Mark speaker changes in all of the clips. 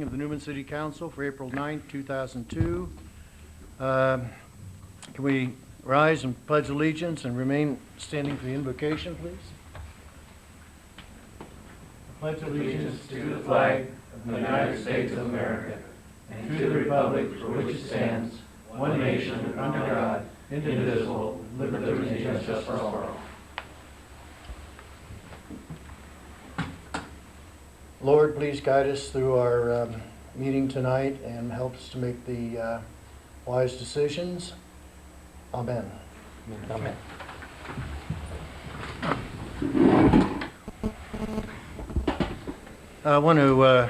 Speaker 1: of the Newman City Council for April 9, 2002. Can we rise and pledge allegiance and remain standing for the invocation, please? I pledge allegiance to the flag of the United States of America and to the republic for which it stands, one nation, under God, indivisible, with liberty and justice for all. Lord, please guide us through our meeting tonight and help us to make the wise decisions. Amen.
Speaker 2: Amen.
Speaker 1: I want to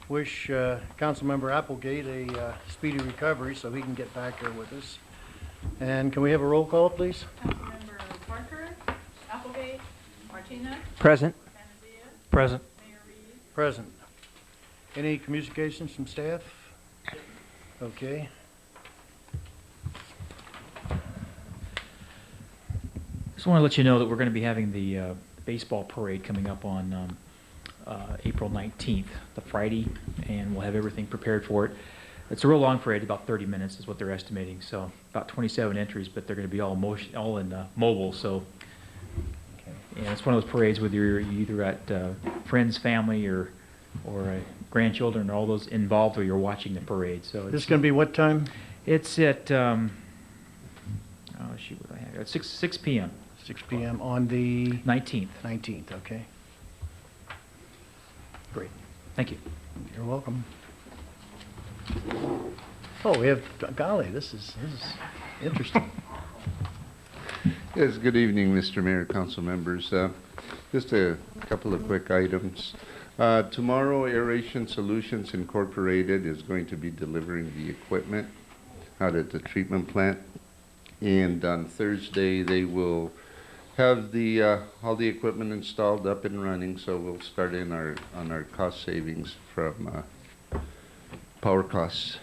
Speaker 1: wish Councilmember Applegate a speedy recovery so he can get back here with us. And can we have a roll call, please?
Speaker 3: Councilmember Parker, Applegate, Martinez,
Speaker 2: Present.
Speaker 3: Panazea,
Speaker 2: Present.
Speaker 3: Mayor Reed.
Speaker 1: Present. Any communications from staff? Okay.
Speaker 2: Just want to let you know that we're going to be having the baseball parade coming up on April 19th, the Friday, and we'll have everything prepared for it. It's a real long parade, about 30 minutes is what they're estimating, so about 27 entries, but they're going to be all in mobile, so. And it's one of those parades whether you're either at friends, family, or grandchildren, or all those involved, or you're watching the parade. So
Speaker 1: This is going to be what time?
Speaker 2: it's at oh shoot, what do I have? At 6 p.m.
Speaker 1: 6 p.m. on the
Speaker 2: 19th.
Speaker 1: 19th, okay. Great.
Speaker 2: Thank you.
Speaker 1: You're welcome. Oh, we have, golly, this is interesting.
Speaker 4: Yes, good evening, Mr. Mayor, council members. Just a couple of quick items. Tomorrow, Aeration Solutions Incorporated is going to be delivering the equipment out at the treatment plant. And on Thursday, they will have the all the equipment installed, up and running, so we'll start in on our cost savings from power costs.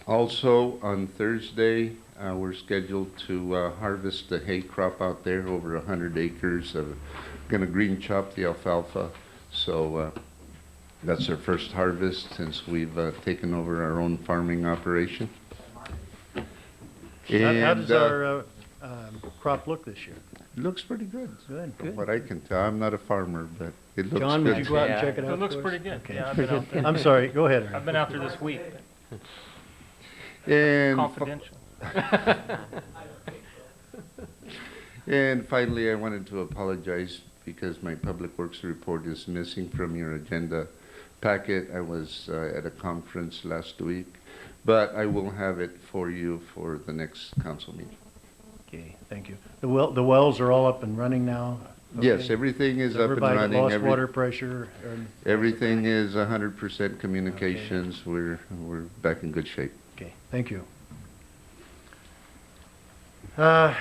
Speaker 4: Also, on Thursday, we're scheduled to harvest the hay crop out there, over 100 acres. Going to green chop the alfalfa, so that's our first harvest since we've taken over our own farming operation.
Speaker 1: How does our crop look this year?
Speaker 4: It looks pretty good.
Speaker 1: Good.
Speaker 4: From what I can tell, I'm not a farmer, but it looks
Speaker 1: John,
Speaker 4: good.
Speaker 1: would you go out and check it out?
Speaker 5: It looks
Speaker 1: for us?
Speaker 5: pretty good.
Speaker 1: Okay.
Speaker 5: Yeah, I've been out there.
Speaker 1: I'm sorry, go ahead, Ernie.
Speaker 5: I've been out there this week.
Speaker 4: And
Speaker 5: Confidential.
Speaker 4: And finally, I wanted to apologize because my Public Works report is missing from your agenda packet. I was at a conference last week, but I will have it for you for the next council meeting.
Speaker 1: Okay, thank you. The wells are all up and running now? Okay.
Speaker 4: Yes, everything is up and
Speaker 1: Everybody
Speaker 4: running.
Speaker 1: lost water pressure?
Speaker 4: Everything is 100% communications.
Speaker 1: Okay.
Speaker 4: We're back in good shape.
Speaker 1: Okay, thank you. Item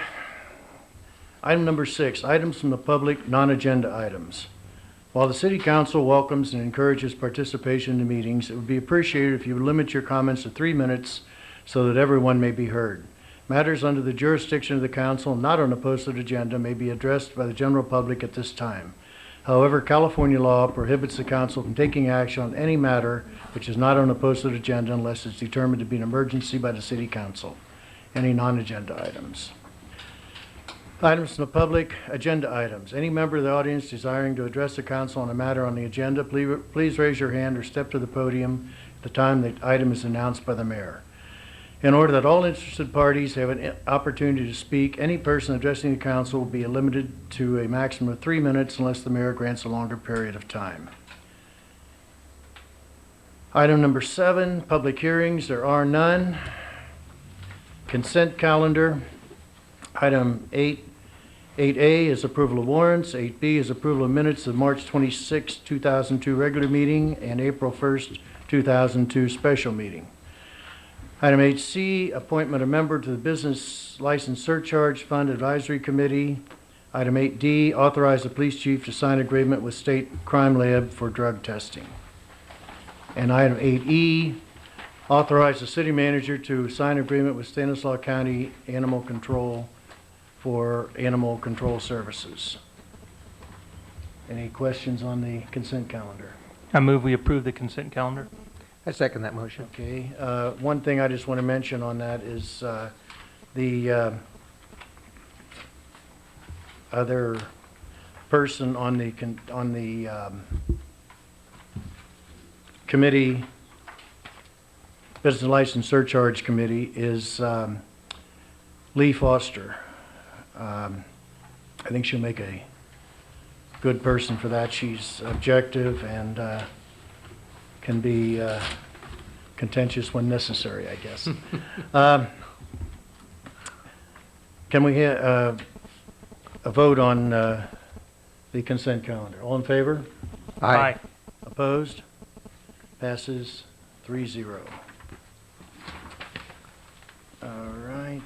Speaker 1: number 6, items from the public, non-agenda items. While the City Council welcomes and encourages participation in the meetings, it would be appreciated if you would limit your comments to 3 minutes so that everyone may be heard. Matters under the jurisdiction of the Council not on a posted agenda may be addressed by the general public at this time. However, California law prohibits the Council from taking action on any matter which is not on a posted agenda unless it's determined to be an emergency by the City Council. Any non-agenda items? Items from the public, agenda items. Any member of the audience desiring to address the council on a matter on the agenda, please raise your hand or step to the podium at the time the item is announced by the mayor. In order that all interested parties have an opportunity to speak, any person addressing the council will be limited to a maximum of 3 minutes unless the mayor grants a longer period of time. Item number 7, public hearings. There are none. Consent calendar. Item 8A is approval of warrants. 8B is approval of minutes of March 26, 2002 regular meeting and April 1st, 2002 special meeting. Item 8C, appointment of member to the Business License Surcharge Fund Advisory Committee. Item 8D, authorize the police chief to sign agreement with State Crime Lab for drug testing. And item 8E, authorize the city manager to sign agreement with Stanislaus County Animal Control for animal control services. Any questions on the consent calendar?
Speaker 5: I move we approve the consent calendar.
Speaker 6: I second that motion.
Speaker 1: Okay, one thing I just want to mention on that is the other person on the committee, Business License Surcharge Committee, is Lee Foster. I think she'll make a good person for that. She's objective and can be contentious when necessary, I guess. Can we have a vote on the consent calendar? All in favor?
Speaker 6: Aye.
Speaker 1: Opposed? Passes 3-0. All right.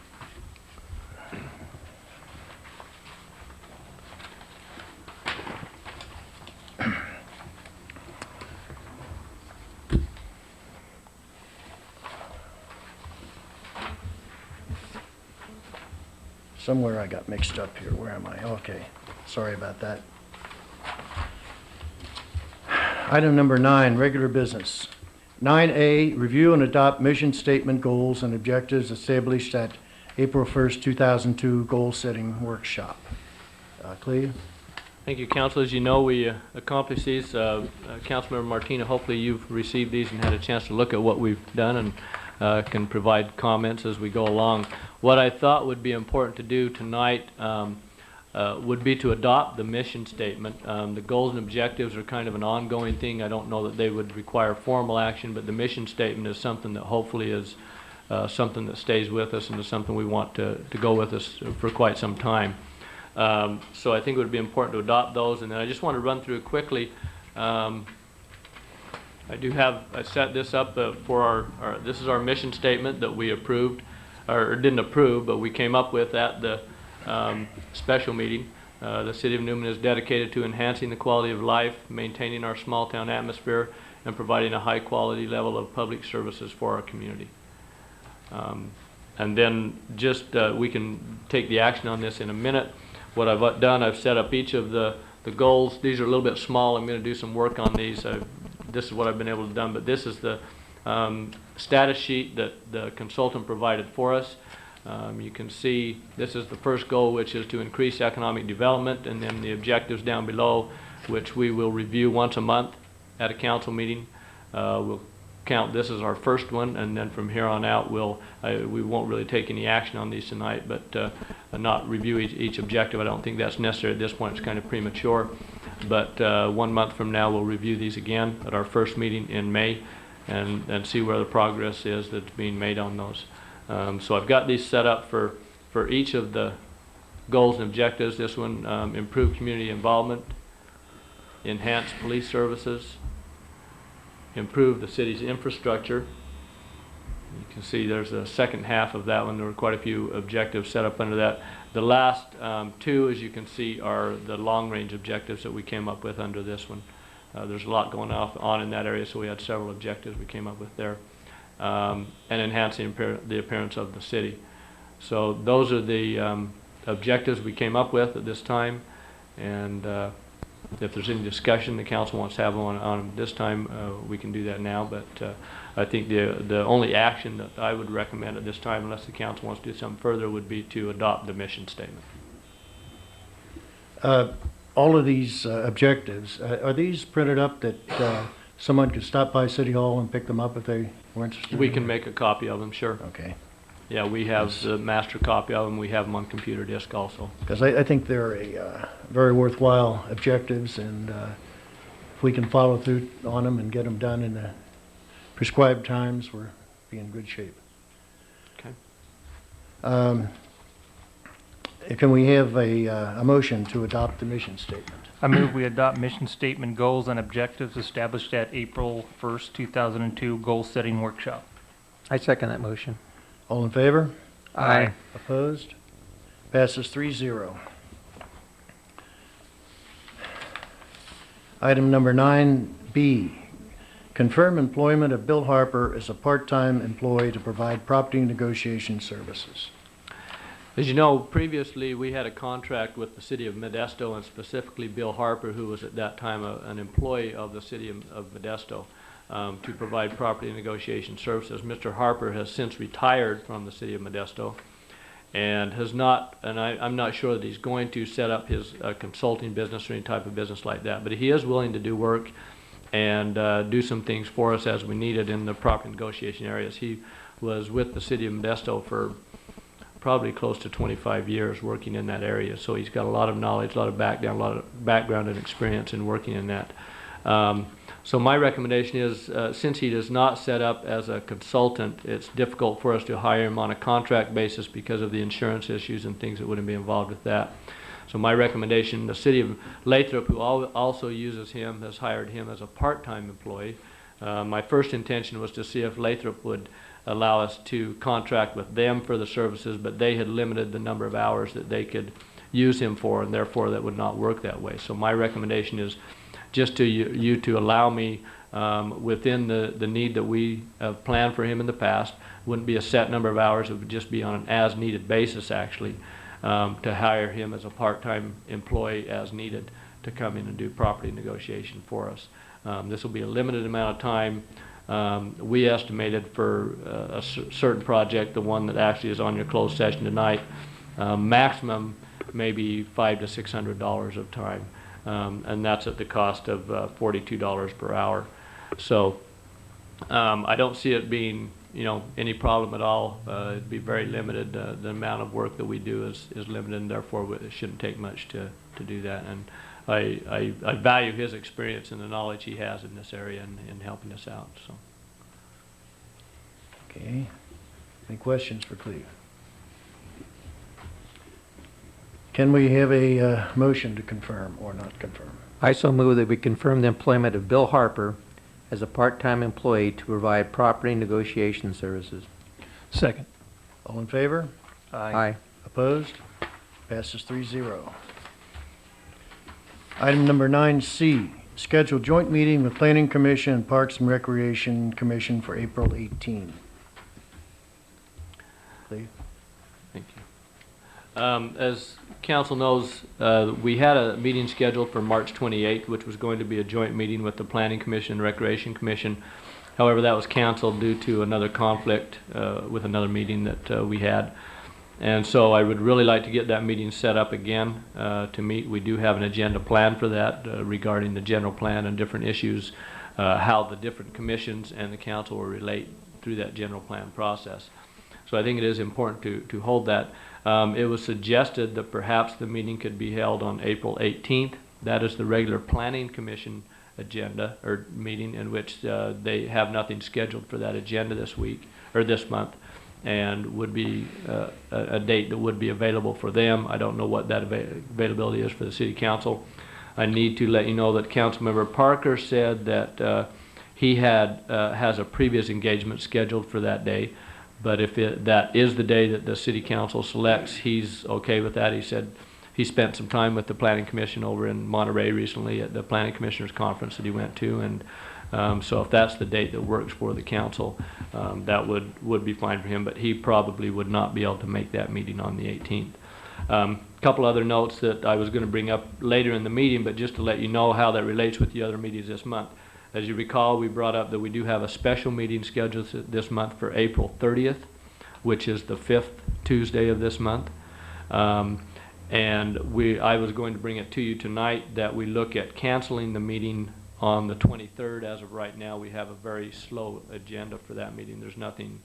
Speaker 1: Somewhere I got mixed up here. Where am I? Okay. Sorry about that. Item number 9, regular business. 9A, review and adopt mission statement goals and objectives established at April 1st, 2002 goal setting workshop. Cleve?
Speaker 7: Thank you, Council. As you know, we accomplished these. Councilmember Martina, hopefully you've received these and had a chance to look at what we've done and can provide comments as we go along. What I thought would be important to do tonight would be to adopt the mission statement. The goals and objectives are kind of an ongoing thing. I don't know that they would require formal action, but the mission statement is something that hopefully is something that stays with us and is something we want to go with us for quite some time. So I think it would be important to adopt those. And then I just want to run through it quickly. I set this up for this is our mission statement that we approved, or didn't approve, but we came up with at the special meeting. The City of Newman is dedicated to enhancing the quality of life, maintaining our small town atmosphere, and providing a high quality level of public services for our community. And then just we can take the action on this in a minute. What I've done, I've set up each of the goals. These are a little bit small. I'm going to do some work on these. This is what I've been able to do, but this is the status sheet that the consultant provided for us. You can see this is the first goal, which is to increase economic development, and then the objectives down below, which we will review once a month at a council meeting. We'll count this as our first one, and then from here on out we won't really take any action on these tonight, but not review each objective. I don't think that's necessary at this point. It's kind of premature, but 1 month from now we'll review these again at our first meeting in May and see where the progress is that's being made on those. So I've got these set up for each of the goals and objectives. This one, improve community involvement, enhance police services, improve the city's infrastructure. You can see there's a second half of that one. There were quite a few objectives set up under that. The last two, as you can see, are the long-range objectives that we came up with under this one. There's a lot going on in that area, so we had several objectives we came up with there. And enhancing the appearance of the city. So those are the objectives we came up with at this time, and if there's any discussion the council wants to have on them this time, we can do that now, but I think the only action that I would recommend at this time, unless the council wants to do something further, would be to adopt the mission statement.
Speaker 1: All of these objectives, are these printed up that someone could stop by City Hall and pick them up if they were interested?
Speaker 7: We can make a copy of them, sure.
Speaker 1: Okay.
Speaker 7: Yeah, we have the master copy of them. We have them on computer disk also.
Speaker 1: Because I think they're a very worthwhile objectives, and if we can follow through on them and get them done in the prescribed times, we'll be in good shape.
Speaker 7: Okay.
Speaker 1: Can we have a motion to adopt the mission statement?
Speaker 5: I move we adopt mission statement goals and objectives established at April 1st, 2002 goal setting workshop.
Speaker 6: I second that motion.
Speaker 1: All in favor?
Speaker 6: Aye.
Speaker 1: Opposed? Passes 3-0. Item number 9B, confirm employment of Bill Harper as a part-time employee to provide property negotiation services.
Speaker 7: As you know, previously, we had a contract with the city of Modesto, and specifically Bill Harper, who was at that time an employee of the city of Modesto, to provide property negotiation services. Mr. Harper has since retired from the city of Modesto and has not, and I'm not sure that he's going to set up his consulting business or any type of business like that, but he is willing to do work and do some things for us as we need it in the property negotiation areas. He was with the city of Modesto for probably close to 25 years working in that area, so he's got a lot of knowledge, a lot of background and experience in working in that. So my recommendation is, since he does not set up as a consultant, it's difficult for us to hire him on a contract basis because of the insurance issues and things that wouldn't be involved with that. So my recommendation, the city of Lathrop, who also uses him, has hired him as a part-time employee. My first intention was to see if Lathrop would allow us to contract with them for the services, but they had limited the number of hours that they could use him for, and therefore that would not work that way. So my recommendation is just to you to allow me, within the need that we have planned for him in the past, wouldn't be a set number of hours, it would just be on an as-needed basis, actually, to hire him as a part-time employee as needed to come in and do property negotiation for us. This will be a limited amount of time. We estimated for a certain project, the one that actually is on your closed session tonight, maximum maybe $500 to $600 of time, and that's at the cost of $42 per hour. So I don't see it being, any problem at all. It'd be very limited. The amount of work that we do is limited, and therefore it shouldn't take much to do that. And I value his experience and the knowledge he has in this area in helping us out. So.
Speaker 1: Okay. Any questions for Cleve? Can we have a motion to confirm or not confirm?
Speaker 6: I so move that we confirm the employment of Bill Harper as a part-time employee to provide property negotiation services.
Speaker 5: Second.
Speaker 1: All in favor?
Speaker 6: Aye.
Speaker 1: Opposed? Passes 3-0. Item number 9C, schedule joint meeting with Planning Commission and Parks and Recreation Commission for April 18. Cleve?
Speaker 7: Thank you. As council knows, we had a meeting scheduled for March 28th, which was going to be a joint meeting with the Planning Commission and Recreation Commission. However, that was canceled due to another conflict with another meeting that we had. And so I would really like to get that meeting set up again to meet. We do have an agenda plan for that regarding the general plan and different issues, how the different commissions and the council will relate through that general plan process. So I think it is important to hold that. It was suggested that perhaps the meeting could be held on April 18th. That is the regular Planning Commission agenda or meeting, in which they have nothing scheduled for that agenda this week or this month, and would be a date that would be available for them. I don't know what that availability is for the City Council. I need to let you know that Councilmember Parker said that he has a previous engagement scheduled for that day, but if that is the day that the City Council selects, he's okay with that. He said he spent some time with the Planning Commission over in Monterey recently at the Planning Commissioners Conference that he went to, and so if that's the date that works for the council, that would be fine for him, but he probably would not be able to make that meeting on the 18th. A couple other notes that I was going to bring up later in the meeting, but just to let you know how that relates with the other meetings this month. As you recall, we brought up that we do have a special meeting scheduled this month for April 30th, which is the 5th Tuesday of this month. And I was going to bring it to you tonight that we look at canceling the meeting on the 23rd. As of right now, we have a very slow agenda for that meeting. There's nothing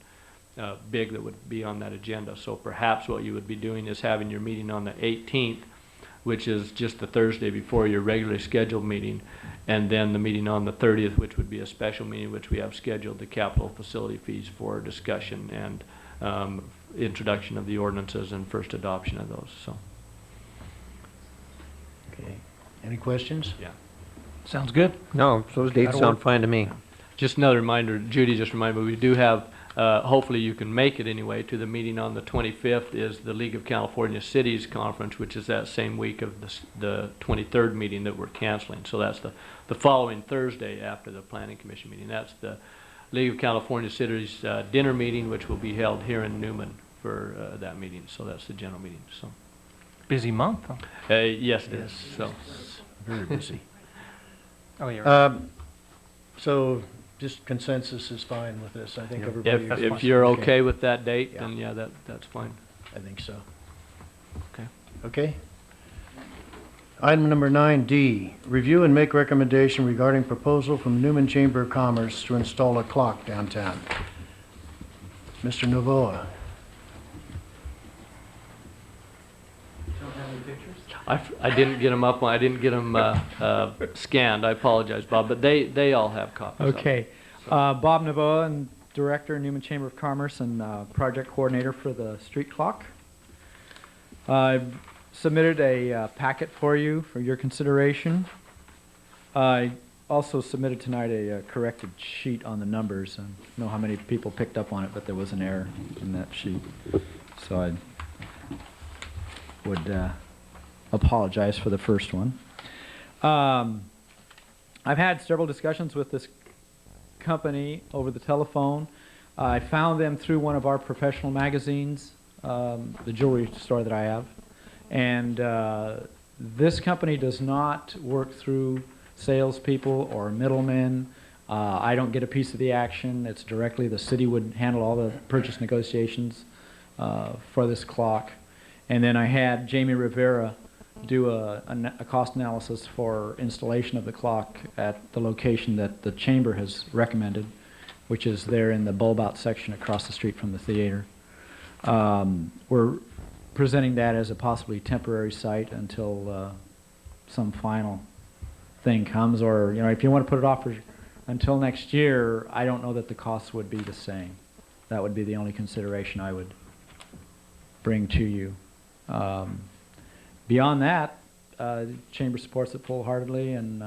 Speaker 7: big that would be on that agenda. So perhaps what you would be doing is having your meeting on the 18th, which is just the Thursday before your regularly scheduled meeting, and then the meeting on the 30th, which would be a special meeting, which we have scheduled the capital facility fees for discussion and introduction of the ordinances and first adoption of those. So.
Speaker 1: Okay. Any questions?
Speaker 7: Yeah.
Speaker 5: Sounds good.
Speaker 6: No, those dates
Speaker 1: That'll
Speaker 6: sound
Speaker 1: work.
Speaker 6: fine to me.
Speaker 7: Just another reminder, Judy just reminded me, we do have, hopefully you can make it anyway, to the meeting on the 25th is the League of California Cities Conference, which is that same week of the 23rd meeting that we're canceling. So that's the following Thursday after the Planning Commission meeting. That's the League of California Cities dinner meeting, which will be held here in Newman for that meeting, so that's the general meeting, so.
Speaker 5: Busy month, huh?
Speaker 7: Yes, it is, so.
Speaker 1: Very busy.
Speaker 5: Oh, yeah. Right.
Speaker 1: So just consensus is fine with this. I think
Speaker 6: Yeah.
Speaker 1: everybody.
Speaker 5: That's
Speaker 7: If
Speaker 5: fine.
Speaker 7: you're okay with that date,
Speaker 1: Yeah.
Speaker 7: then yeah, that's fine.
Speaker 1: I think so.
Speaker 7: Okay.
Speaker 1: Okay. Item number 9D, review and make recommendation regarding proposal from Newman Chamber of Commerce to install a clock downtown. Mr. Novoa.
Speaker 7: I didn't get them up, I didn't get them scanned, I apologize, Bob, but they all have copies of it.
Speaker 8: Okay. Bob Navoa, and Director, Newman Chamber of Commerce, and Project Coordinator for the street clock. I've submitted a packet for you for your consideration. I also submitted tonight a corrected sheet on the numbers. I don't know how many people picked up on it, but there was an error in that sheet. So I would apologize for the first one. I've had several discussions with this company over the telephone. I found them through one of our professional magazines, the jewelry store that I have. And this company does not work through salespeople or middlemen. I don't get a piece of the action. It's directly the city would handle all the purchase negotiations for this clock. And then I had Jamie Rivera do a cost analysis for installation of the clock at the location that the chamber has recommended, which is there in the bulb out section across the street from the theater. We're presenting that as a possibly temporary site until some final thing comes, or if you want to put it off until next year, I don't know that the costs would be the same. That would be the only consideration I would bring to you. Beyond that, Chamber supports it full-heartedly, and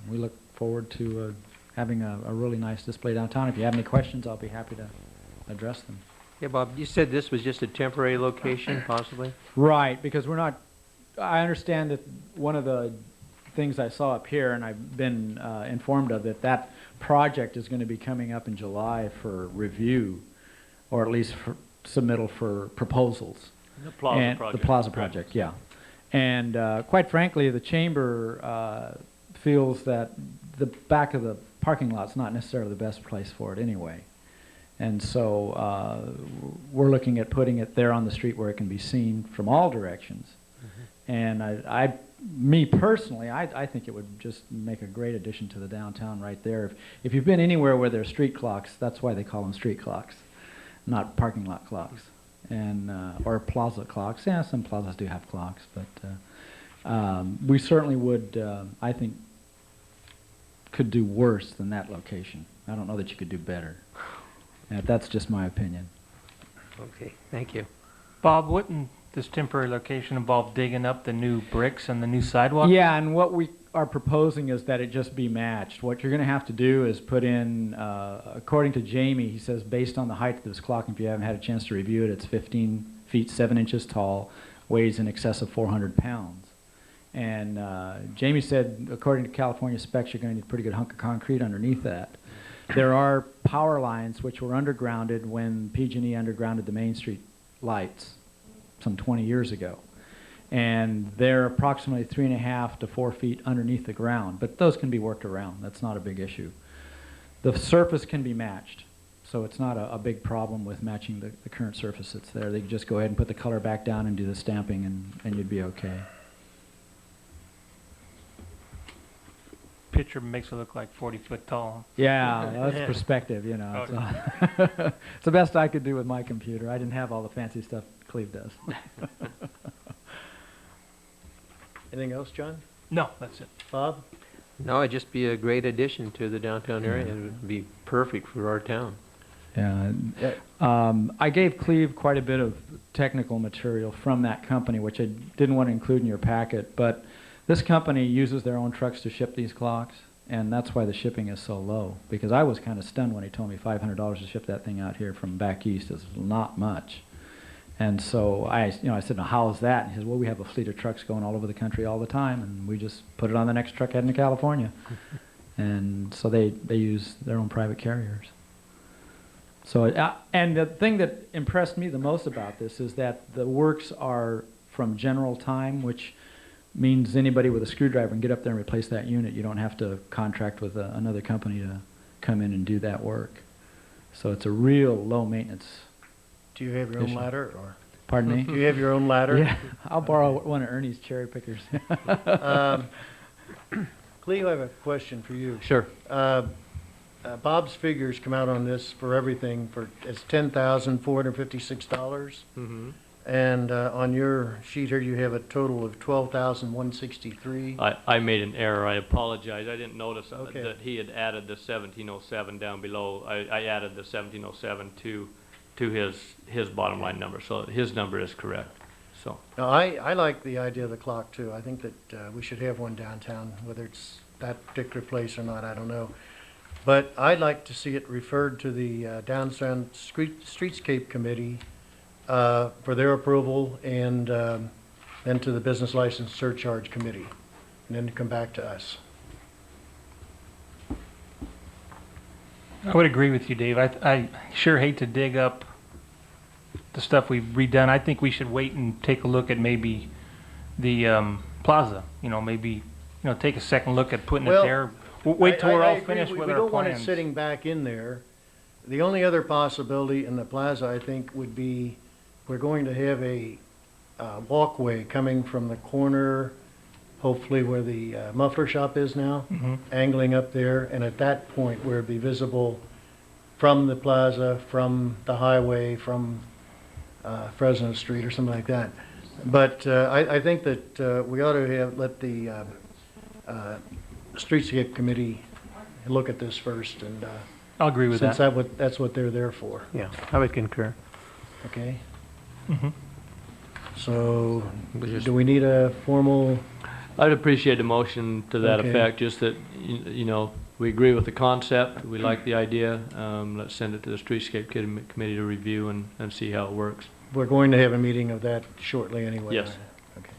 Speaker 8: we look forward to having a really nice display downtown. If you have any questions, I'll be happy to address them.
Speaker 6: Yeah, Bob, you said this was just a temporary location, possibly?
Speaker 8: Right, because we're not, I understand that one of the things I saw up here, and I've been informed of, that project is going to be coming up in July for review, or at least for submittal for proposals.
Speaker 7: The Plaza
Speaker 8: And
Speaker 7: project.
Speaker 8: the Plaza
Speaker 7: correct.
Speaker 8: project, yeah. And quite frankly, the chamber feels that the back of the parking lot's not necessarily the best place for it anyway. And so we're looking at putting it there on the street where it can be seen from all directions. And me personally, I think it would just make a great addition to the downtown right there. If you've been anywhere where there's street clocks, that's why they call them street clocks, not parking lot clocks, and or plaza clocks. Yeah, some plazas do have clocks, but we certainly would, I think, could do worse than that location. I don't know that you could do better. That's just my opinion.
Speaker 6: Okay, thank you.
Speaker 5: Bob, wouldn't this temporary location involve digging up the new bricks and the new sidewalk?
Speaker 8: Yeah, and what we are proposing is that it just be matched. What you're going to have to do is put in, according to Jamie, he says based on the height of this clock, if you haven't had a chance to review it, it's 15 feet 7 inches tall, weighs in excess of 400 pounds. And Jamie said, according to California specs, you're going to need a pretty good hunk of concrete underneath that. There are power lines which were undergrounded when PG&E undergrounded the Main Street lights some 20 years ago. And they're approximately 3.5 to 4 feet underneath the ground, but those can be worked around. That's not a big issue. The surface can be matched, so it's not a big problem with matching the current surface that's there. They can just go ahead and put the color back down and do the stamping, and you'd be okay.
Speaker 5: Picture makes it look like 40 foot tall.
Speaker 8: Yeah, that's perspective, you know. So it's the best I could do with my computer. I didn't have all the fancy stuff Cleve does.
Speaker 1: Anything else, John?
Speaker 5: No, that's it.
Speaker 1: Bob?
Speaker 6: No, it'd just be a great addition to the downtown area. It would be perfect for our town.
Speaker 8: Yeah, I gave Cleve quite a bit of technical material from that company, which I didn't want to include in your packet, but this company uses their own trucks to ship these clocks, and that's why the shipping is so low. Because I was kind of stunned when he told me $500 to ship that thing out here from back east is not much. And so I said, now how is that? And he says, well, we have a fleet of trucks going all over the country all the time, and we just put it on the next truck heading to California. And so they use their own private carriers. So, and the thing that impressed me the most about this is that the works are from general time, which means anybody with a screwdriver can get up there and replace that unit. You don't have to contract with another company to come in and do that work. So it's a real low maintenance.
Speaker 1: Do you have your own
Speaker 8: Issue.
Speaker 1: ladder, or
Speaker 8: Pardon me?
Speaker 1: do you have your own ladder?
Speaker 8: Yeah, I'll borrow one of Ernie's cherry pickers.
Speaker 1: Cleo, I have a question for you.
Speaker 7: Sure.
Speaker 1: Bob's figures come out on this for everything it's $10,456.
Speaker 7: Mm-hmm.
Speaker 1: And on your sheet here, you have a total of $12,163.
Speaker 7: I made an error. I apologize. I didn't notice
Speaker 1: Okay.
Speaker 7: that he had added the 1707 down below. I added the 1707 to his bottom line number, so his number is correct. So,
Speaker 1: Now, I like the idea of the clock too. I think that we should have one downtown, whether it's that particular place or not, I don't know. But I'd like to see it referred to the Downtown Streetscape Committee for their approval, and then to the Business License Surcharge Committee, and then to come back to us.
Speaker 5: I would agree with you, Dave. I sure hate to dig up the stuff we've redone. I think we should wait and take a look at maybe the plaza. Maybe take a second look at putting
Speaker 1: Well,
Speaker 5: it there. We'll wait till we're
Speaker 1: I
Speaker 5: all
Speaker 1: agree.
Speaker 5: finished
Speaker 1: We
Speaker 5: with our
Speaker 1: don't want it
Speaker 5: plans.
Speaker 1: sitting back in there. The only other possibility in the plaza, I think, would be we're going to have a walkway coming from the corner, hopefully where the muffler shop is now,
Speaker 5: Mhm.
Speaker 1: angling up there, and at that point where it'd be visible from the plaza, from the highway, from Fresno Street or something like that. But I think that we ought to let the Streetscape Committee look at this first, and
Speaker 5: I'll agree with
Speaker 1: since
Speaker 5: that.
Speaker 1: that's what they're there for,
Speaker 6: Yeah, I would concur.
Speaker 1: okay?
Speaker 5: Mhm.
Speaker 1: So,
Speaker 6: We just-
Speaker 1: do we need a formal,
Speaker 7: I'd appreciate a motion to that
Speaker 1: Okay.
Speaker 7: effect, just that, we agree with the concept, we like the idea. Let's send it to the Streetscape Committee to review and see how it works.
Speaker 1: we're going to have a meeting of that shortly anyway.
Speaker 7: Yes.
Speaker 1: right? Okay.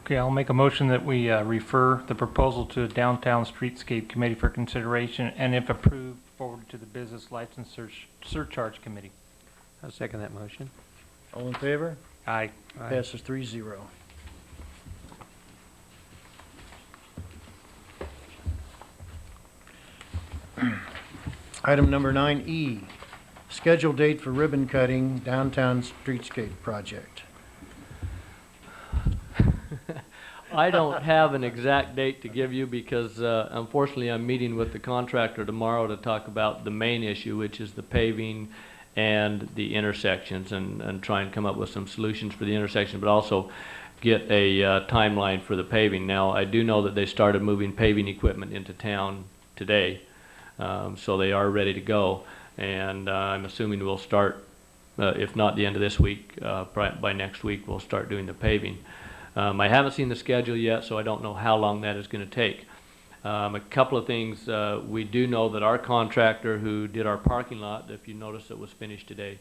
Speaker 5: Okay, I'll make a motion that we refer the proposal to the Downtown Streetscape Committee for consideration, and if approved, forward to the Business License Surcharge Committee.
Speaker 6: I'll second that motion.
Speaker 1: All in favor?
Speaker 5: Aye.
Speaker 1: Passes 3-0. Item number 9E, scheduled date for ribbon cutting downtown streetscape project.
Speaker 7: I don't have an exact date to give you because unfortunately I'm meeting with the contractor tomorrow to talk about the main issue, which is the paving and the intersections, and try and come up with some solutions for the intersection, but also get a timeline for the paving. Now, I do know that they started moving paving equipment into town today, so they are ready to go, and I'm assuming we'll start, if not the end of this week, by next week we'll start doing the paving. I haven't seen the schedule yet, so I don't know how long that is going to take. A couple of things, we do know that our contractor who did our parking lot, if you notice it was finished today,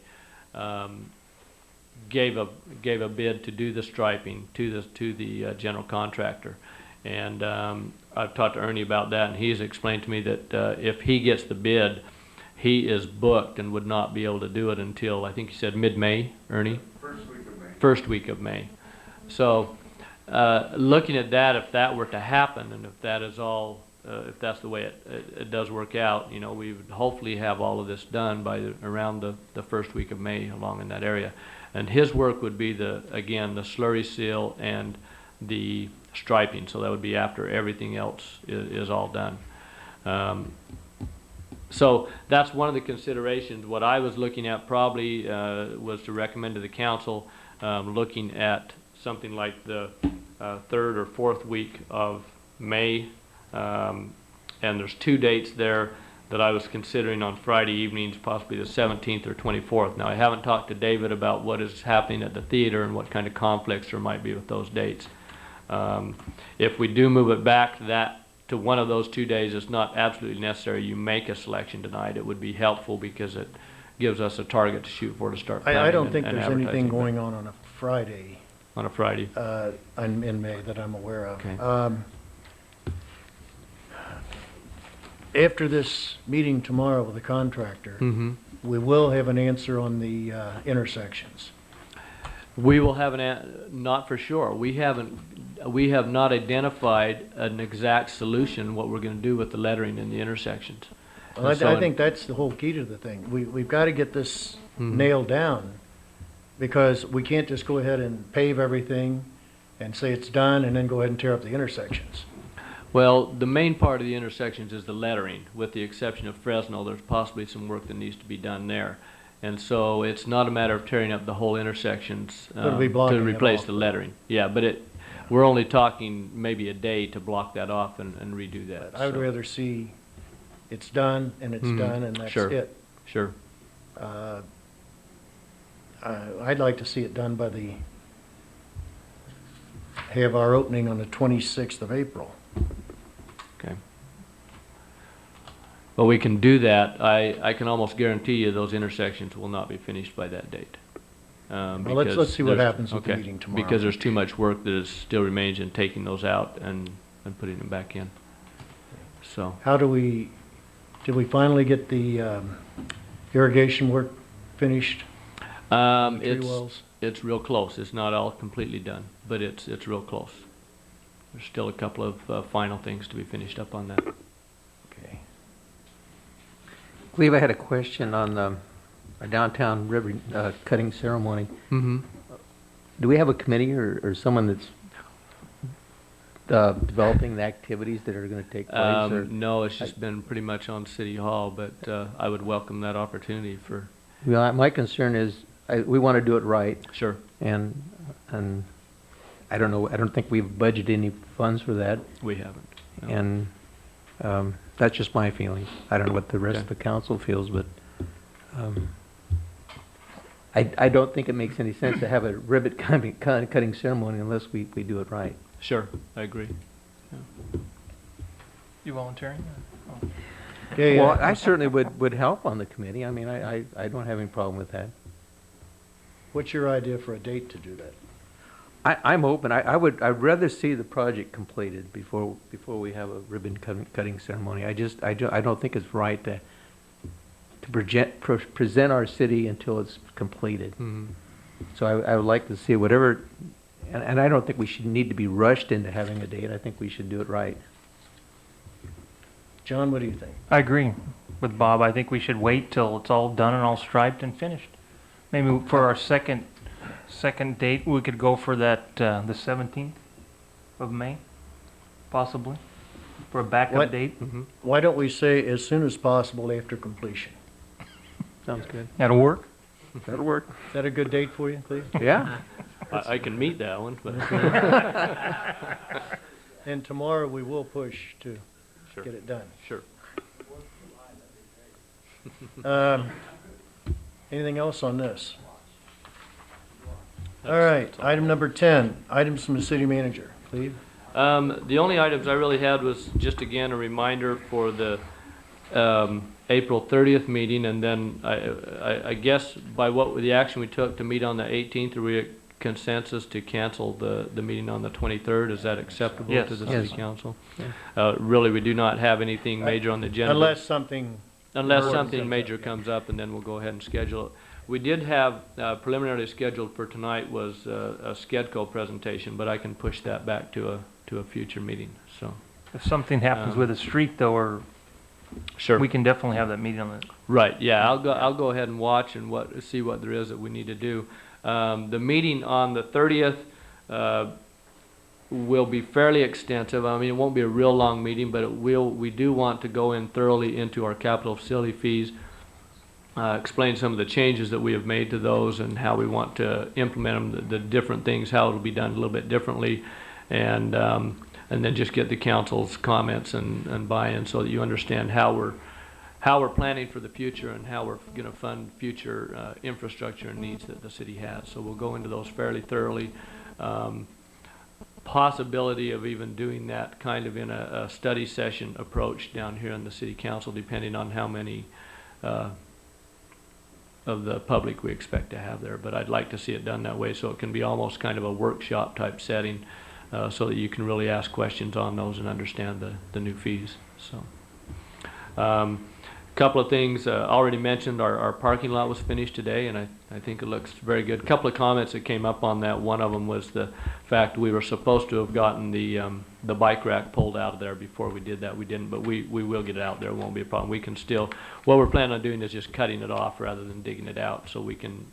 Speaker 7: gave a bid to do the striping to the general contractor. And I've talked to Ernie about that, and he's explained to me that if he gets the bid, he is booked and would not be able to do it until, I think he said mid-May, Ernie?
Speaker 4: First week of May.
Speaker 7: First week of May. So looking at that, if that were to happen, and if that is all, if that's the way it does work out, we would hopefully have all of this done by around the first week of May along in that area. And his work would be again, the slurry seal and the striping. So that would be after everything else is all done. So that's one of the considerations. What I was looking at probably was to recommend to the council looking at something like the third or fourth week of May. And there's two dates there that I was considering on Friday evenings, possibly the 17th or 24th. Now, I haven't talked to David about what is happening at the theater and what kind of conflicts there might be with those dates. If we do move it back to one of those 2 days, it's not absolutely necessary you make a selection tonight. It would be helpful because it gives us a target to shoot for to start planning.
Speaker 1: I don't think
Speaker 7: and
Speaker 1: there's anything
Speaker 7: advertising,
Speaker 1: going on a Friday
Speaker 7: on a Friday.
Speaker 1: in May that I'm aware of.
Speaker 7: Okay.
Speaker 1: after this meeting tomorrow with the contractor,
Speaker 7: Mm-hmm.
Speaker 1: we will have an answer on the intersections.
Speaker 7: We will have not for sure. We have not identified an exact solution, what we're gonna do with the lettering in the intersections.
Speaker 1: Well,
Speaker 7: And so
Speaker 1: I think that's the whole key to the thing. We've got to get this
Speaker 7: Mhm.
Speaker 1: nailed down, because we can't just go ahead and pave everything and say it's done and then go ahead and tear up the intersections.
Speaker 7: Well, the main part of the intersections is the lettering, with the exception of Fresno. There's possibly some work that needs to be done there. And so it's not a matter of tearing up the whole intersections
Speaker 1: It'll be
Speaker 7: to
Speaker 1: blocking it
Speaker 7: replace
Speaker 1: off.
Speaker 7: the lettering. Yeah, but we're only talking maybe a day to block that off and redo that.
Speaker 1: But I would
Speaker 7: so.
Speaker 1: rather see it's done and it's
Speaker 7: Mhm.
Speaker 1: done and that's
Speaker 7: Sure.
Speaker 1: it.
Speaker 7: Sure.
Speaker 1: I'd like to see it done by have our opening on the 26th of April.
Speaker 7: Okay. Well, we can do that. I can almost guarantee you those intersections will not be finished by that date.
Speaker 1: Well, let's
Speaker 7: Because
Speaker 1: see what
Speaker 7: there's-
Speaker 1: happens with the
Speaker 7: okay,
Speaker 1: meeting tomorrow.
Speaker 7: Because there's too much work that still remains in taking those out and putting them back in. So,
Speaker 1: Did we finally get the irrigation work finished? Tree
Speaker 7: it's,
Speaker 1: wells?
Speaker 7: it's real close. It's not all completely done, but it's real close. There's still a couple of final things to be finished up on that.
Speaker 1: Okay.
Speaker 6: Cleve, I had a question on our downtown ribbon cutting ceremony.
Speaker 7: Mm-hmm.
Speaker 6: Do we have a committee or someone that's developing the activities that are going to take place? Or,
Speaker 7: No, it's just been pretty much on City Hall, but I would welcome that opportunity for,
Speaker 6: well, my concern is we want to do it right,
Speaker 7: sure.
Speaker 6: and I don't know. I don't think we've budgeted any funds for that,
Speaker 7: We haven't. no.
Speaker 6: and that's just my feeling. I don't know what the rest of
Speaker 7: Okay.
Speaker 6: the council feels, but I don't think it makes any sense to have a ribbon cutting ceremony unless we do it right.
Speaker 7: Sure, I agree.
Speaker 5: You volunteering?
Speaker 1: Okay,
Speaker 6: Well, I certainly would help on the committee. I mean, I don't have any problem with that.
Speaker 1: what's your idea for a date to do that?
Speaker 6: I'm open. I'd rather see the project completed before we have a ribbon cutting ceremony. I don't think it's right to present our city until it's completed.
Speaker 7: Mhm.
Speaker 6: So I would like to see whatever, and I don't think we should need to be rushed into having a date. I think we should do it right.
Speaker 1: John, what do you think?
Speaker 5: I agree with Bob. I think we should wait till it's all done and all striped and finished. Maybe for our second date, we could go for that, the 17th of May, possibly, for a backup
Speaker 1: What?
Speaker 5: date.
Speaker 7: Mhm.
Speaker 1: Why don't we say as soon as possible after completion?
Speaker 6: Sounds good.
Speaker 5: That'll work.
Speaker 6: That'll work.
Speaker 1: Is that a good date for you, Cleve?
Speaker 6: Yeah.
Speaker 7: I can meet that one, but.
Speaker 1: And tomorrow we will push to
Speaker 7: Sure.
Speaker 1: get it done.
Speaker 7: Sure.
Speaker 1: Anything else on this? All right, item number 10, items from the city manager. Cleve?
Speaker 7: The only items I really had was just again a reminder for the April 30th meeting, and then I guess by the action we took to meet on the 18th, are we at consensus to cancel the meeting on the 23rd? Is that acceptable
Speaker 5: Yes.
Speaker 7: to the
Speaker 6: Yes.
Speaker 7: city council?
Speaker 6: Yeah.
Speaker 7: Really, we do not have anything major on the agenda.
Speaker 1: Unless something,
Speaker 7: Unless
Speaker 1: Important
Speaker 7: something
Speaker 1: comes
Speaker 7: major
Speaker 1: up, yeah.
Speaker 7: comes up, and then we'll go ahead and schedule it. We did have preliminarily scheduled for tonight was a SCEDCO presentation, but I can push that back to a future meeting, so.
Speaker 5: If something happens with a street though, or
Speaker 7: Sure.
Speaker 5: we can definitely have that meeting on the,
Speaker 7: Right, yeah, I'll go ahead and watch and see what there is that we need to do. The meeting on the 30th will be fairly extensive. I mean, it won't be a real long meeting, but we do want to go in thoroughly into our capital facility fees, explain some of the changes that we have made to those and how we want to implement them, the different things, how it'll be done a little bit differently, and then just get the council's comments and buy-in so that you understand how we're planning for the future and how we're going to fund future infrastructure and needs that the city has. So we'll go into those fairly thoroughly. Possibility of even doing that kind of in a study session approach down here in the city council, depending on how many of the public we expect to have there. But I'd like to see it done that way so it can be almost kind of a workshop type setting, so that you can really ask questions on those and understand the new fees. So Couple of things, already mentioned, our parking lot was finished today, and I think it looks very good. Couple of comments that came up on that. One of them was the fact we were supposed to have gotten the bike rack pulled out of there before we did that. We didn't, but we will get it out there. It won't be a problem. We can still, what we're planning on doing is just cutting it off rather than digging it out, so we can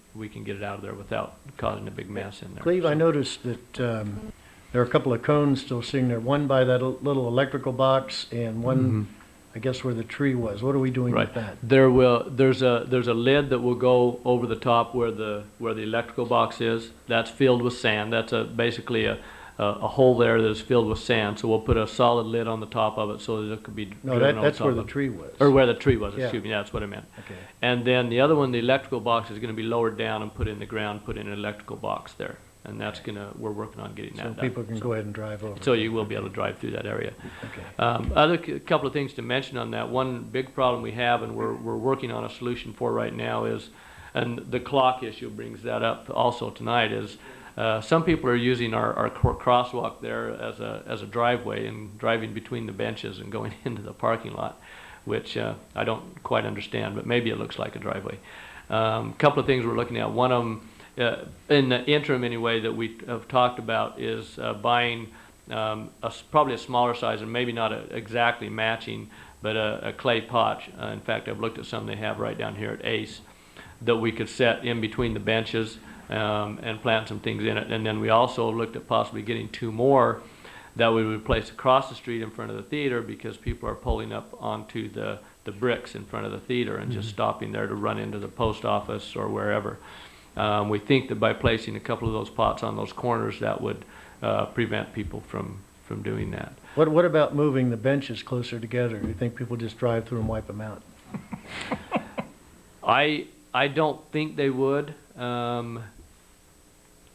Speaker 7: get it out of there without causing a big mess in there.
Speaker 1: Cleve, I
Speaker 7: So-
Speaker 1: noticed that there are a couple of cones still sitting there, one by that little electrical box and one, I guess, where the tree was. What are we doing with
Speaker 7: Right.
Speaker 1: that?
Speaker 7: There's a lid that will go over the top where the electrical box is. That's filled with sand. That's basically a hole there that is filled with sand. So we'll put a solid lid on the top of it so that it could be
Speaker 1: No,
Speaker 7: driven on
Speaker 1: that's
Speaker 7: top
Speaker 1: where the
Speaker 7: of it.
Speaker 1: tree was.
Speaker 7: Or where the tree was,
Speaker 1: Yeah.
Speaker 7: excuse me, that's what I meant.
Speaker 1: Okay.
Speaker 7: And then the other one, the electrical box, is gonna be lowered down and put in the ground, put in an electrical box there. And that's we're working on getting that
Speaker 1: So
Speaker 7: done.
Speaker 1: people can go ahead and drive over.
Speaker 7: So you will be able to drive through that area.
Speaker 1: Okay.
Speaker 7: Couple of things to mention on that. One big problem we have, and we're working on a solution for right now, is, and the clock issue brings that up also tonight, is some people are using our crosswalk there as a driveway and driving between the benches and going into the parking lot, which I don't quite understand, but maybe it looks like a driveway. Couple of things we're looking at. One of them, in the interim anyway, that we have talked about is buying probably a smaller size and maybe not exactly matching, but a clay pot. In fact, I've looked at some they have right down here at Ace that we could set in between the benches and plant some things in it. And then we also looked at possibly getting 2 more that we would place across the street in front of the theater, because people are pulling up onto the bricks in front of the theater and just stopping there to run into the post office or wherever. We think that by placing a couple of those pots on those corners, that would prevent people from doing that.
Speaker 1: What about moving the benches closer together? Do you think people just drive through and wipe them out?
Speaker 7: I don't think they would.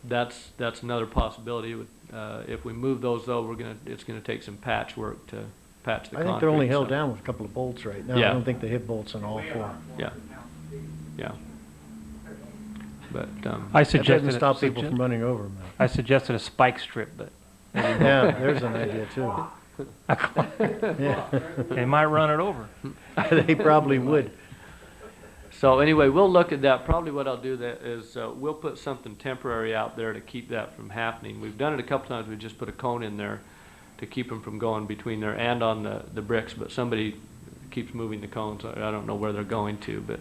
Speaker 7: That's another possibility. If we move those though, it's gonna take some patchwork to patch the concrete.
Speaker 1: I think they're only held
Speaker 7: so-
Speaker 1: down with a couple of bolts right now. I
Speaker 7: Yeah.
Speaker 1: don't think they hit bolts on all 4.
Speaker 7: Yeah. But
Speaker 5: I
Speaker 1: That
Speaker 5: suggested,
Speaker 1: doesn't stop people from running over them.
Speaker 5: I suggested a spike strip, but
Speaker 1: Yeah, there's an idea too. Yeah,
Speaker 5: they might run it over.
Speaker 1: they probably would.
Speaker 7: so anyway, we'll look at that. Probably what I'll do that is we'll put something temporary out there to keep that from happening. We've done it a couple times. We just put a cone in there to keep them from going between there and on the bricks, but somebody keeps moving the cones. I don't know where they're going to, but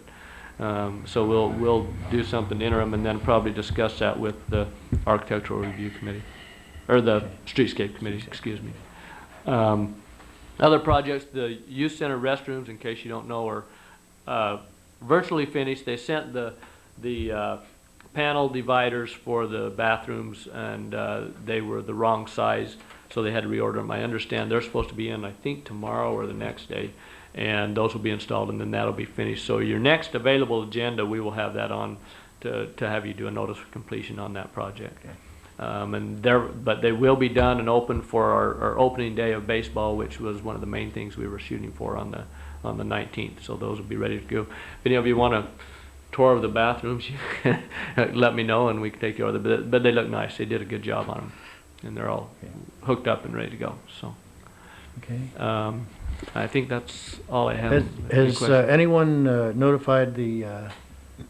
Speaker 7: so we'll do something interim and then probably discuss that with the Architectural Review Committee, or the Streetscape Committee, excuse me. Other projects, the youth center restrooms, in case you don't know, are virtually finished. They sent the panel dividers for the bathrooms, and they were the wrong size, so they had to reorder them. I understand they're supposed to be in, I think, tomorrow or the next day, and those will be installed, and then that'll be finished. So your next available agenda, we will have that on to have you do a notice of completion on that project.
Speaker 1: Okay.
Speaker 7: But they will be done and open for our opening day of baseball, which was one of the main things we were shooting for on the 19th. So those will be ready to go. If any of you want a tour of the bathrooms, you can let me know and we can take you over there. But they look nice. They did a good job on them, and they're all hooked up and ready to go. So
Speaker 1: Okay.
Speaker 7: I think that's all I have.
Speaker 1: Has
Speaker 7: Any questions?
Speaker 1: anyone notified the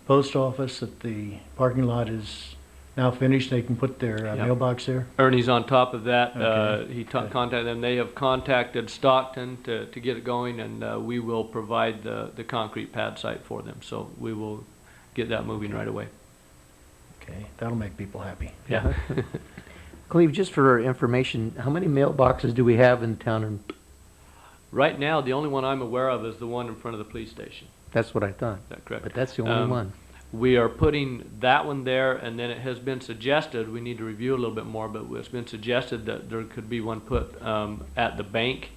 Speaker 1: post office that the parking lot is now finished? They can put their
Speaker 7: Yep.
Speaker 1: mailbox there?
Speaker 7: Ernie's on top of that.
Speaker 1: Okay.
Speaker 7: He
Speaker 1: Good.
Speaker 7: contacted them. They have contacted Stockton to get it going, and we will provide the concrete pad site for them. So we will get that moving right away.
Speaker 1: Okay, that'll make people happy.
Speaker 7: Yeah.
Speaker 6: Cleve, just for our information, how many mailboxes do we have in town? And
Speaker 7: Right now, the only one I'm aware of is the one in front of the police station.
Speaker 6: that's what I thought,
Speaker 7: Is that correct?
Speaker 6: but that's the only one.
Speaker 7: We are putting that one there, and then it has been suggested, we need to review a little bit more, but it's been suggested that there could be one put at the bank,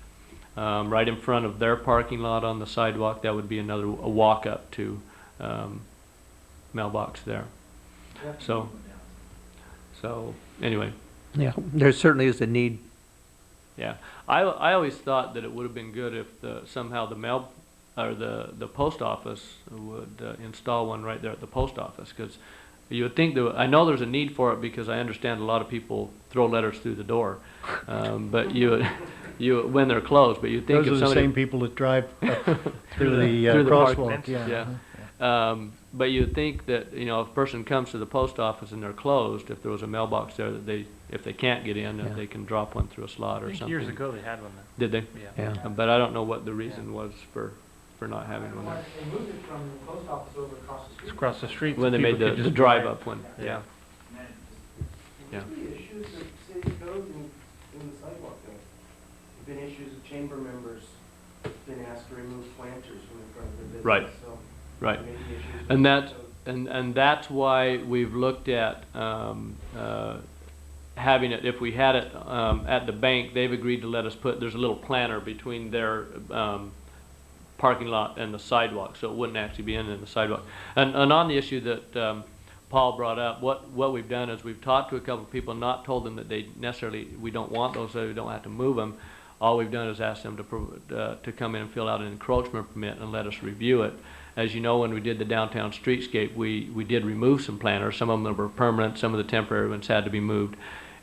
Speaker 7: right in front of their parking lot on the sidewalk. That would be a walk up to mailbox there. So anyway,
Speaker 6: Yeah, there certainly is a need.
Speaker 7: yeah. I always thought that it would have been good if somehow the mail or the post office would install one right there at the post office, because you would think I know there's a need for it, because I understand a lot of people throw letters through the door, but when they're closed, but you think
Speaker 1: Those are
Speaker 7: if
Speaker 1: the
Speaker 7: somebody.
Speaker 1: same people that drive up through the
Speaker 7: Through the park
Speaker 1: crosswalk,
Speaker 5: bench.
Speaker 1: yeah.
Speaker 7: Yeah. But you'd think that, if a person comes to the post office and they're closed, if there was a mailbox there that if they can't get in, that
Speaker 6: Yeah.
Speaker 7: they can drop one through a slot
Speaker 5: I
Speaker 7: or
Speaker 5: think
Speaker 7: something.
Speaker 5: years ago they had one
Speaker 7: Did they?
Speaker 5: there.
Speaker 6: Yeah.
Speaker 7: But I don't know what the reason was for not having one there.
Speaker 9: They moved it from the post office over across the street.
Speaker 5: Across the street. so
Speaker 7: When they made
Speaker 5: people
Speaker 7: the
Speaker 5: could just
Speaker 7: drive-up one,
Speaker 5: Yeah.
Speaker 7: yeah. Yeah.
Speaker 9: What are the issues of city code in the sidewalk though? There've been issues of chamber members been asked to remove planters from in front of their business.
Speaker 7: Right.
Speaker 9: So
Speaker 7: Right.
Speaker 9: maybe issues with
Speaker 7: And
Speaker 9: the
Speaker 7: that,
Speaker 9: code.
Speaker 7: and that's why we've looked at, having it, if we had it, at the bank, they've agreed to let us there's a little planter between their, parking lot and the sidewalk, so it wouldn't actually be in the sidewalk. And on the issue that, Paul brought up, what we've done is we've talked to a couple of people, not told them that we don't want those, so we don't have to move them. All we've done is ask them to come in and fill out an encroachment permit and let us review it. As you know, when we did the downtown streetscape, we did remove some planters. Some of them were permanent, some of the temporary ones had to be moved.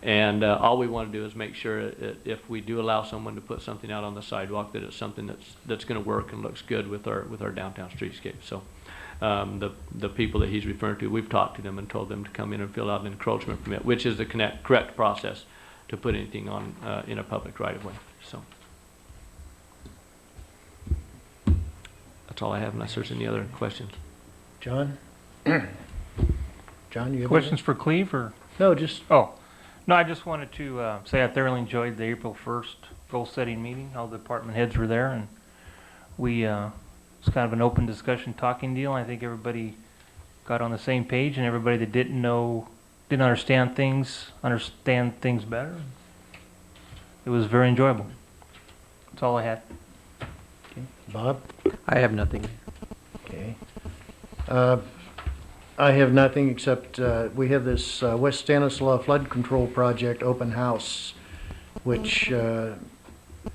Speaker 7: And all we want to do is make sure that if we do allow someone to put something out on the sidewalk, that it's something that's going to work and looks good with our downtown streetscape. So the people that he's referring to, we've talked to them and told them to come in and fill out an encroachment permit, which is the correct process to put anything on in a public right-of-way. So that's all I have, unless there's any other questions.
Speaker 1: John? John, you have
Speaker 5: Questions for Cleve or?
Speaker 1: No, just,
Speaker 5: Oh, no, I just wanted to say I thoroughly enjoyed the April 1st goal-setting meeting. All the department heads were there, and it's kind of an open discussion, talking deal. I think everybody got on the same page, and everybody that didn't understand things better. It was very enjoyable. That's all I had.
Speaker 1: Bob?
Speaker 6: I have nothing.
Speaker 1: Okay. I have nothing except we have this West Stanislaus Flood Control Project open house, which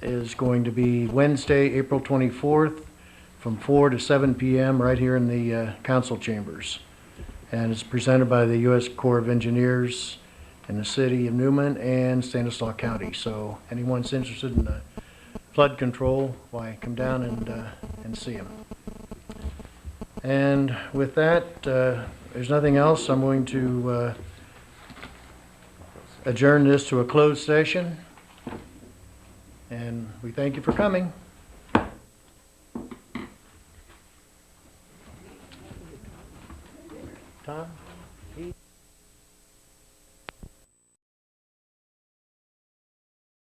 Speaker 1: is going to be Wednesday, April 24th, from 4 to 7 p.m. right here in the council chambers. And it's presented by the U.S. Corps of Engineers in the city of Newman and Stanislaus County. So anyone's interested in flood control, why, come down and see them. And with that, there's nothing else. I'm going to adjourn this to a closed session. And we thank you for coming. Tom?